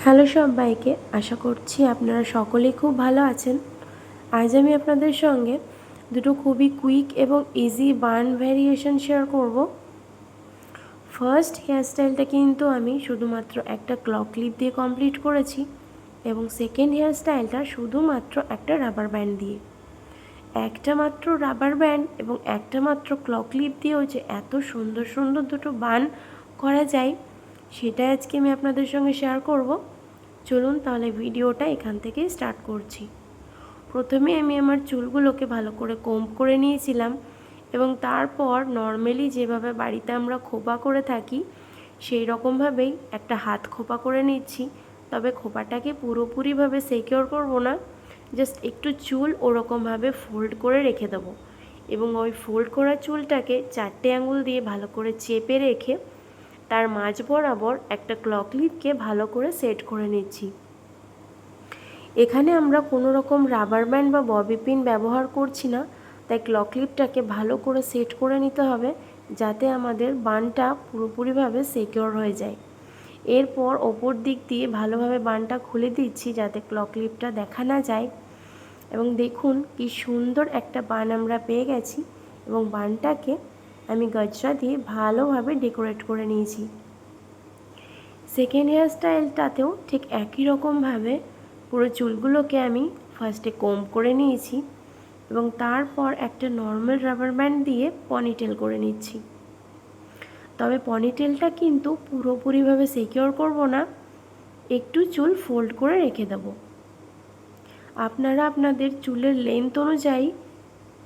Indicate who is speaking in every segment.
Speaker 1: Hello সবাইকে, আশা করছি আপনারা সকলেই খুব ভালো আছেন। আজ আমি আপনাদের সঙ্গে দুটো খুবই কুইক এবং ইজি বান ভ্যারিয়েশন শেয়ার করব। ফার্স্ট হেয়ারস্টাইলটা কিন্তু আমি শুধুমাত্র একটা ক্লক ক্লিপ দিয়ে কমপ্লিট করেছি এবং সেকেন্ড হেয়ারস্টাইলটা শুধুমাত্র একটা রাবার ব্যান্ড দিয়ে। একটা মাত্র রাবার ব্যান্ড এবং একটা মাত্র ক্লক ক্লিপ দিয়েও যে এত সুন্দর সুন্দর দুটো বান করা যায় সেটাই আজকে আমি আপনাদের সঙ্গে শেয়ার করব। চলুন তাহলে ভিডিওটা এখান থেকেই স্টার্ট করছি। প্রথমে আমি আমার চুলগুলোকে ভালো করে কোম্ব করে নিয়েছিলাম এবং তারপর নর্মালি যেভাবে বাড়িতে আমরা খোপা করে থাকি সেই রকমভাবেই একটা হাত খোপা করে নিচ্ছি। তবে খোপাটাকে পুরোপুরিভাবে সিকিউর করব না, জাস্ট একটু চুল ওরকমভাবে ফোল্ড করে রেখে দেবো এবং ওই ফোল্ড করা চুলটাকে 4টে আঙুল দিয়ে ভালো করে চেপে রেখে তার মাঝ বরাবর একটা ক্লক ক্লিপকে ভালো করে সেট করে নিচ্ছি। এখানে আমরা কোনো রকম রাবার ব্যান্ড বা ববি পিন ব্যবহার করছি না, তাই ক্লক ক্লিপটাকে ভালো করে সেট করে নিতে হবে যাতে আমাদের বানটা পুরোপুরিভাবে সিকিউর হয়ে যায়। এরপর ওপর দিক দিয়ে ভালোভাবে বানটা খুলে দিচ্ছি যাতে ক্লক ক্লিপটা দেখা না যায়। এবং দেখুন কি সুন্দর একটা বান আমরা পেয়ে গেছি এবং বানটাকে আমি গজরা দিয়ে ভালোভাবে ডেকোরেট করে নিয়েছি। সেকেন্ড হেয়ার স্টাইলটাতেও ঠিক একই রকমভাবে পুরো চুলগুলোকে আমি ফার্স্টে কোম্ব করে নিয়েছি এবং তারপর একটা নর্মাল রাবার ব্যান্ড দিয়ে পনিটেল করে নিচ্ছি। তবে পনিটেলটা কিন্তু পুরোপুরিভাবে সিকিউর করব না, একটু চুল ফোল্ড করে রেখে দেব। আপনারা আপনাদের চুলের লেন্থ অনুযায়ী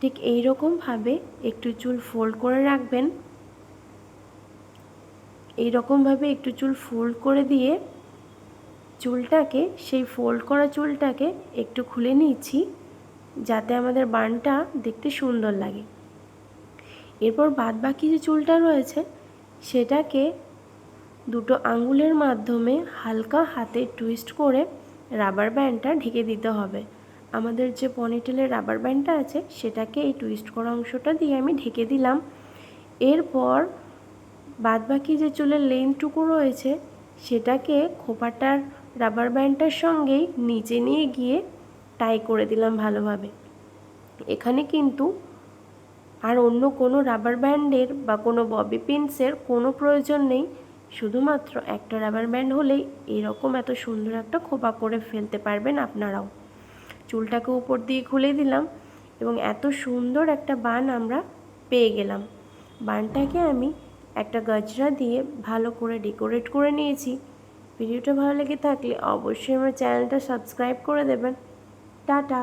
Speaker 1: ঠিক এই রকমভাবে একটু চুল ফোল্ড করে রাখবেন। এই রকমভাবে একটু চুল ফোল্ড করে দিয়ে চুলটাকে সেই ফোল্ড করা চুলটাকে একটু খুলে নিচ্ছি যাতে আমাদের বানটা দেখতে সুন্দর লাগে। এরপর বাদবাকি যে চুলটা রয়েছে সেটাকে দুটো আঙুলের মাধ্যমে হালকা হাতে টুইস্ট করে রাবার ব্যান্ডটা ঢেকে দিতে হবে। আমাদের যে পনিটেলের রাবার ব্যান্ডটা আছে সেটাকে এই টুইস্ট করা অংশটা দিয়ে আমি ঢেকে দিলাম। এরপর বাদবাকি যে চুলের লেন্থটুকু রয়েছে সেটাকে খোপাটার রাবার ব্যান্ডটার সঙ্গেই নিচে নিয়ে গিয়ে টাই করে দিলাম ভালোভাবে। এখানে কিন্তু আর অন্য কোনো রাবার ব্যান্ডের বা কোনো ববি পিনসের কোনো প্রয়োজন নেই, শুধুমাত্র একটা রাবার ব্যান্ড হলেই এরকম এত সুন্দর একটা খোপা করে ফেলতে পারবেন আপনারাও। চুলটাকে উপর দিয়ে খুলে দিলাম এবং এত সুন্দর একটা বান আমরা পেয়ে গেলাম। বানটাকে আমি একটা গজরা দিয়ে ভালো করে ডেকোরেট করে নিয়েছি। ভিডিওটা ভালো লেগে থাকলে অবশ্যই আমার চ্যানেলটা সাবস্ক্রাইব করে দেবেন। টাটা।